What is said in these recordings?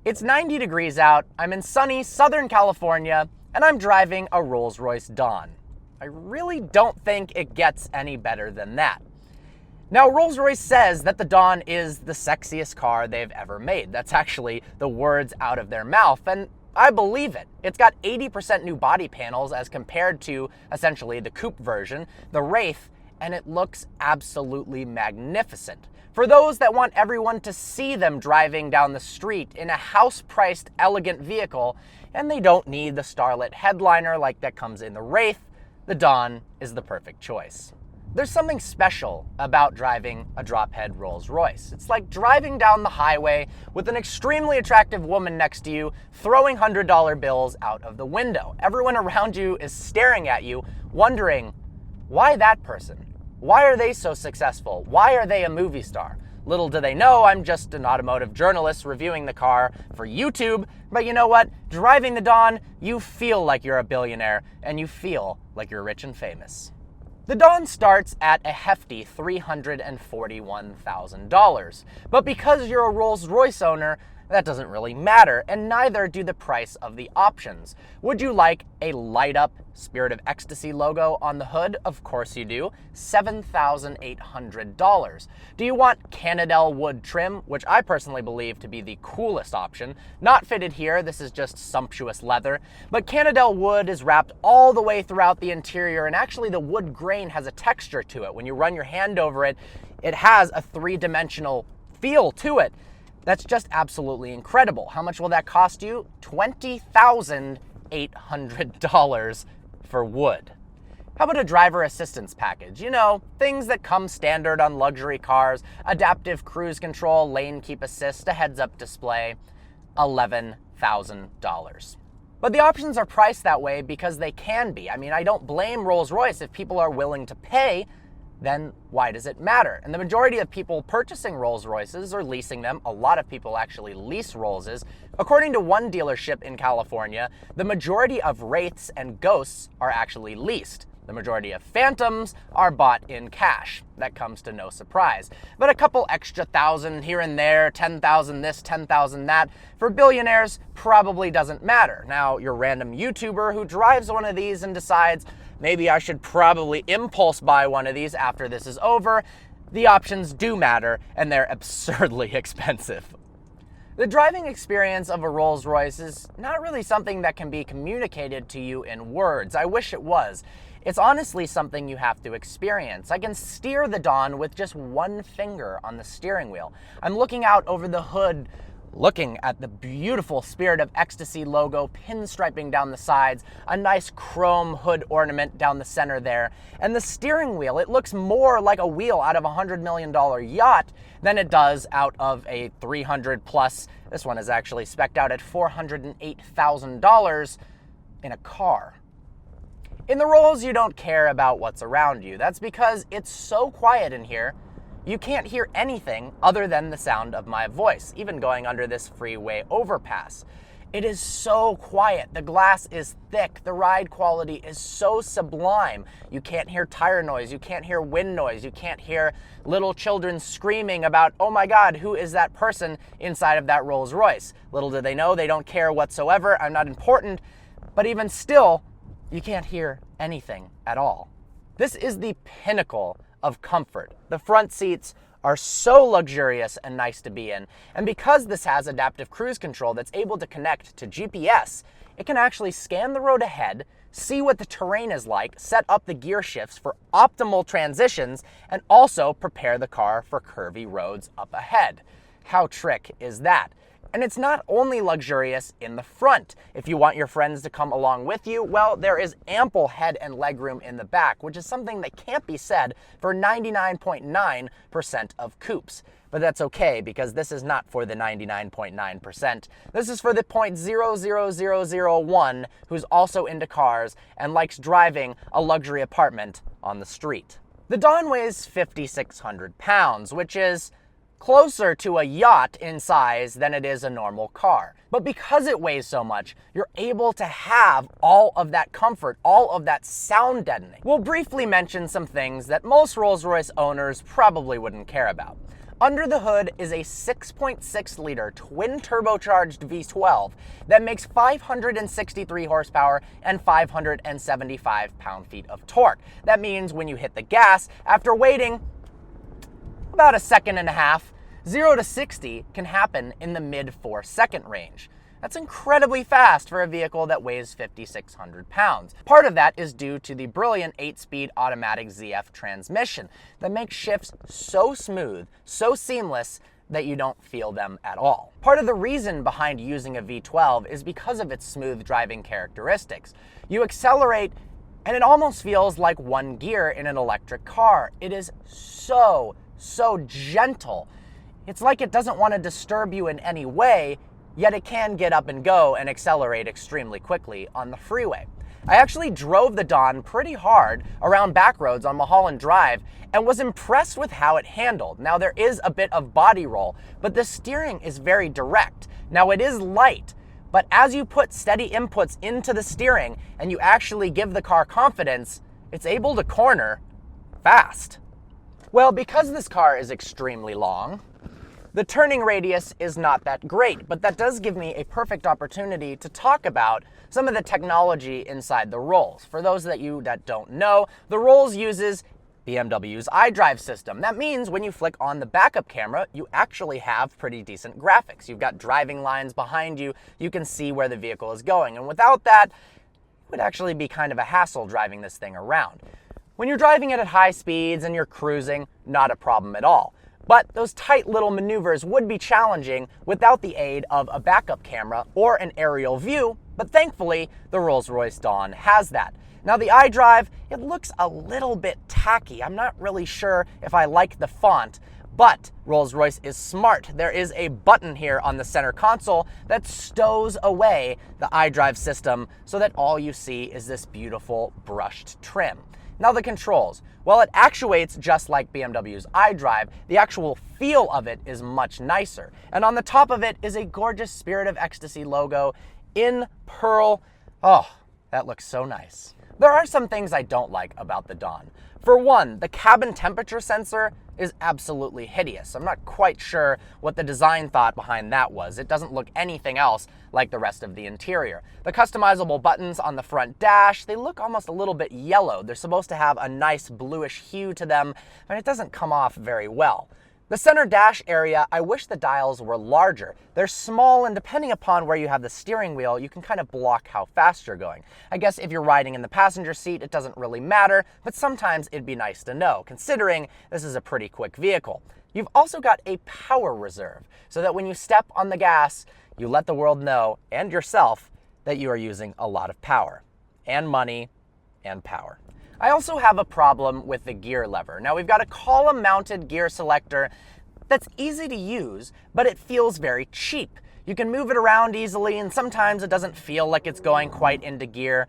It's 90 degrees out, I'm in sunny Southern California, and I'm driving a Rolls Royce Dawn. I really don't think it gets any better than that. Now, Rolls-Royce says that the Dawn is the sexiest car they've ever made. That's actually the words out of their mouth, and I believe it. It's got 80% new body panels as compared to, essentially, the coupe version, the Wraith, and it looks absolutely magnificent. For those that want everyone to see them driving down the street in a house-priced, elegant vehicle, and they don't need the starlit headliner like that comes in the Wraith, the Dawn is the perfect choice. There's something special about driving a drop-head Rolls-Royce. It's like driving down the highway with an extremely attractive woman next to you, throwing $100 bills out of the window. Everyone around you is staring at you, wondering, why that person? Why are they so successful? Why are they a movie star? Little do they know, I'm just an automotive journalist reviewing the car for YouTube, but you know what? Driving the Dawn, you feel like you're a billionaire, and you feel like you're rich and famous. The Dawn starts at a hefty $341,000, but because you're a Rolls-Royce owner, that doesn't really matter, and neither do the price of the options. Would you like a light-up Spirit of Ecstasy logo on the hood? Of course you do. $7,800. Do you want Cannondale wood trim, which I personally believe to be the coolest option? Not fitted here, this is just sumptuous leather, but Cannondale wood is wrapped all the way throughout the interior, and actually the wood grain has a texture to it. When you run your hand over it, it has a three-dimensional feel to it. That's just absolutely incredible. How much will that cost you? $20,800 for wood. How about a driver assistance package? You know, things that come standard on luxury cars, adaptive cruise control, lane keep assist, a heads-up display, $11,000. But the options are priced that way because they can be. I mean, I don't blame Rolls-Royce if people are willing to pay, then why does it matter? And the majority of people purchasing Rolls-Royces or leasing them, a lot of people actually lease Rollses. According to one dealership in California, the majority of Wraiths and Ghosts are actually leased. The majority of Phantoms are bought in cash. That comes to no surprise. But a couple extra thousand here and there, 10,000 this, 10,000 that, for billionaires probably doesn't matter. Now, your random YouTuber who drives one of these and decides, maybe I should probably impulse buy one of these after this is over, the options do matter, and they're absurdly expensive. The driving experience of a Rolls-Royce is not really something that can be communicated to you in words. I wish it was. It's honestly something you have to experience. I can steer the Dawn with just one finger on the steering wheel. I'm looking out over the hood, looking at the beautiful Spirit of Ecstasy logo pinstriping down the sides, a nice chrome hood ornament down the center there, and the steering wheel, it looks more like a wheel out of a $100 million yacht than it does out of a 300 plus, this one is actually spec'd out at $408,000 in a car. In the Rolls, you don't care about what's around you. That's because it's so quiet in here, you can't hear anything other than the sound of my voice, even going under this freeway overpass. It is so quiet. The glass is thick. The ride quality is so sublime. You can't hear tire noise. You can't hear wind noise. You can't hear little children screaming about, oh my God, who is that person inside of that Rolls Royce? Little do they know, they don't care whatsoever. I'm not important. But even still, you can't hear anything at all. This is the pinnacle of comfort. The front seats are so luxurious and nice to be in. And because this has adaptive cruise control that's able to connect to GPS, it can actually scan the road ahead, see what the terrain is like, set up the gear shifts for optimal transitions, and also prepare the car for curvy roads up ahead. How trick is that? And it's not only luxurious in the front. If you want your friends to come along with you, well, there is ample head and legroom in the back, which is something that can't be said for 99.9% of coupes. But that's okay, because this is not for the 99.9%. This is for the 0.00001 who's also into cars and likes driving a luxury apartment on the street. The Dawn weighs 5,600 pounds, which is closer to a yacht in size than it is a normal car. But because it weighs so much, you're able to have all of that comfort, all of that sound deadening. We'll briefly mention some things that most Rolls Royce owners probably wouldn't care about. Under the hood is a 6.6-liter twin-turbocharged V12 that makes 563 horsepower and 575 pound-feet of torque. That means when you hit the gas, after waiting about a second and a half, 0 to 60 can happen in the mid 4-second range. That's incredibly fast for a vehicle that weighs 5,600 pounds. Part of that is due to the brilliant 8-speed automatic ZF transmission that makes shifts so smooth, so seamless, that you don't feel them at all. Part of the reason behind using a V12 is because of its smooth driving characteristics. You accelerate and it almost feels like one gear in an electric car. It is so gentle. It's like it doesn't want to disturb you in any way, yet it can get up and go and accelerate extremely quickly on the freeway. I actually drove the Dawn pretty hard around back roads on Mulholland Drive and was impressed with how it handled. Now there is a bit of body roll, but the steering is very direct. Now it is light, but as you put steady inputs into the steering and you actually give the car confidence, it's able to corner fast. Well, because this car is extremely long, the turning radius is not that great, but that does give me a perfect opportunity to talk about some of the technology inside the Rolls. For those of you that don't know, the Rolls uses BMW's iDrive system. That means when you flick on the backup camera, you actually have pretty decent graphics. You've got driving lines behind you. You can see where the vehicle is going. And without that, it would actually be kind of a hassle driving this thing around. When you're driving it at high speeds and you're cruising, not a problem at all. But those tight little maneuvers would be challenging without the aid of a backup camera or an aerial view, but thankfully the Rolls Royce Dawn has that. Now the iDrive, it looks a little bit tacky. I'm not really sure if I like the font, but Rolls-Royce is smart. There is a button here on the center console that stows away the iDrive system so that all you see is this beautiful brushed trim. Now the controls. While it actuates just like BMW's iDrive, the actual feel of it is much nicer. And on the top of it is a gorgeous Spirit of Ecstasy logo in pearl. Oh, that looks so nice. There are some things I don't like about the Dawn. For one, the cabin temperature sensor is absolutely hideous. I'm not quite sure what the design thought behind that was. It doesn't look anything else like the rest of the interior. The customizable buttons on the front dash, they look almost a little bit yellow. They're supposed to have a nice bluish hue to them, and it doesn't come off very well. The center dash area, I wish the dials were larger. They're small, and depending upon where you have the steering wheel, you can kind of block how fast you're going. I guess if you're riding in the passenger seat, it doesn't really matter, but sometimes it'd be nice to know, considering this is a pretty quick vehicle. You've also got a power reserve, so that when you step on the gas, you let the world know, and yourself, that you are using a lot of power, and money, and power. I also have a problem with the gear lever. Now we've got a column-mounted gear selector that's easy to use, but it feels very cheap. You can move it around easily, and sometimes it doesn't feel like it's going quite into gear.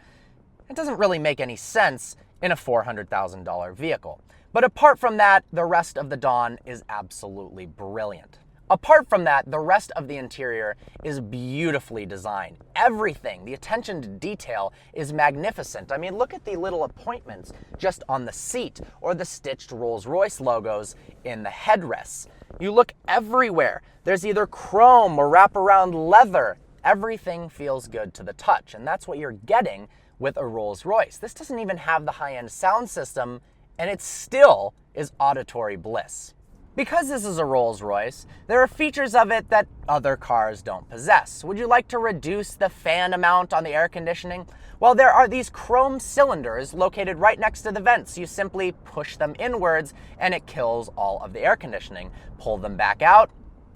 It doesn't really make any sense in a $400,000 vehicle. But apart from that, the rest of the Dawn is absolutely brilliant. Apart from that, the rest of the interior is beautifully designed. Everything, the attention to detail is magnificent. I mean, look at the little appointments just on the seat or the stitched Rolls-Royce logos in the headrests. You look everywhere. There's either chrome or wraparound leather. Everything feels good to the touch, and that's what you're getting with a Rolls-Royce. This doesn't even have the high-end sound system, and it still is auditory bliss. Because this is a Rolls-Royce, there are features of it that other cars don't possess. Would you like to reduce the fan amount on the air conditioning? Well, there are these chrome cylinders located right next to the vents. You simply push them inwards and it kills all of the air conditioning. Pull them back out,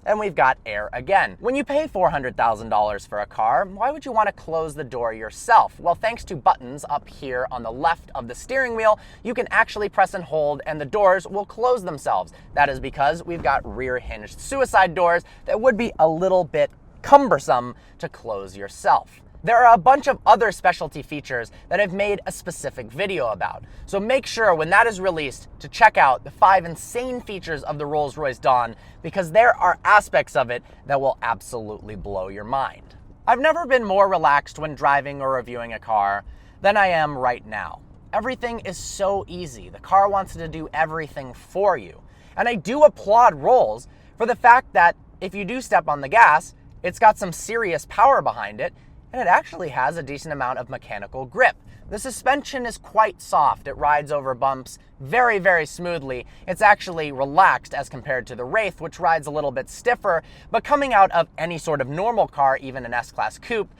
and we've got air again. When you pay $400,000 for a car, why would you want to close the door yourself? Well, thanks to buttons up here on the left of the steering wheel, you can actually press and hold and the doors will close themselves. That is because we've got rear hinged suicide doors that would be a little bit cumbersome to close yourself. There are a bunch of other specialty features that I've made a specific video about. So make sure when that is released to check out the 5 insane features of the Rolls Royce Dawn, because there are aspects of it that will absolutely blow your mind. I've never been more relaxed when driving or reviewing a car than I am right now. Everything is so easy. The car wants to do everything for you. And I do applaud Rolls for the fact that if you do step on the gas, it's got some serious power behind it, and it actually has a decent amount of mechanical grip. The suspension is quite soft. It rides over bumps very, very smoothly. It's actually relaxed as compared to the Wraith, which rides a little bit stiffer, but coming out of any sort of normal car, even an S-Class coupe,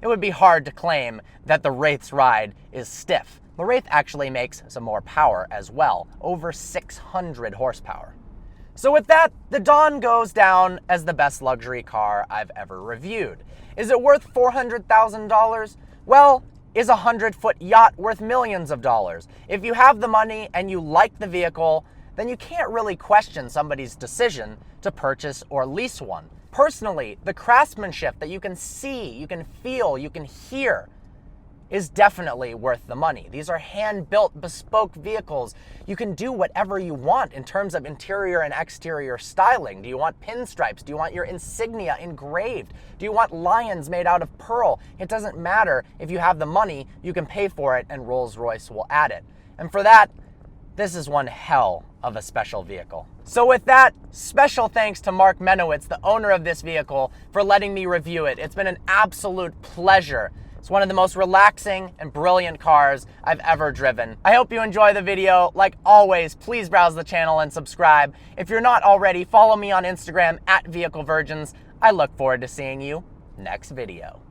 it would be hard to claim that the Wraith's ride is stiff. The Wraith actually makes some more power as well, over 600 horsepower. So with that, the Dawn goes down as the best luxury car I've ever reviewed. Is it worth $400,000? Well, is a 100-foot yacht worth millions of dollars? If you have the money and you like the vehicle, then you can't really question somebody's decision to purchase or lease one. Personally, the craftsmanship that you can see, you can feel, you can hear is definitely worth the money. These are hand-built, bespoke vehicles. You can do whatever you want in terms of interior and exterior styling. Do you want pinstripes? Do you want your insignia engraved? Do you want lions made out of pearl? It doesn't matter. If you have the money, you can pay for it, and Rolls-Royce will add it. And for that, this is one hell of a special vehicle. So with that, special thanks to Mark Menowitz, the owner of this vehicle, for letting me review it. It's been an absolute pleasure. It's one of the most relaxing and brilliant cars I've ever driven. I hope you enjoy the video. Like always, please browse the channel and subscribe. If you're not already, follow me on Instagram @VehicleVirgins. I look forward to seeing you next video.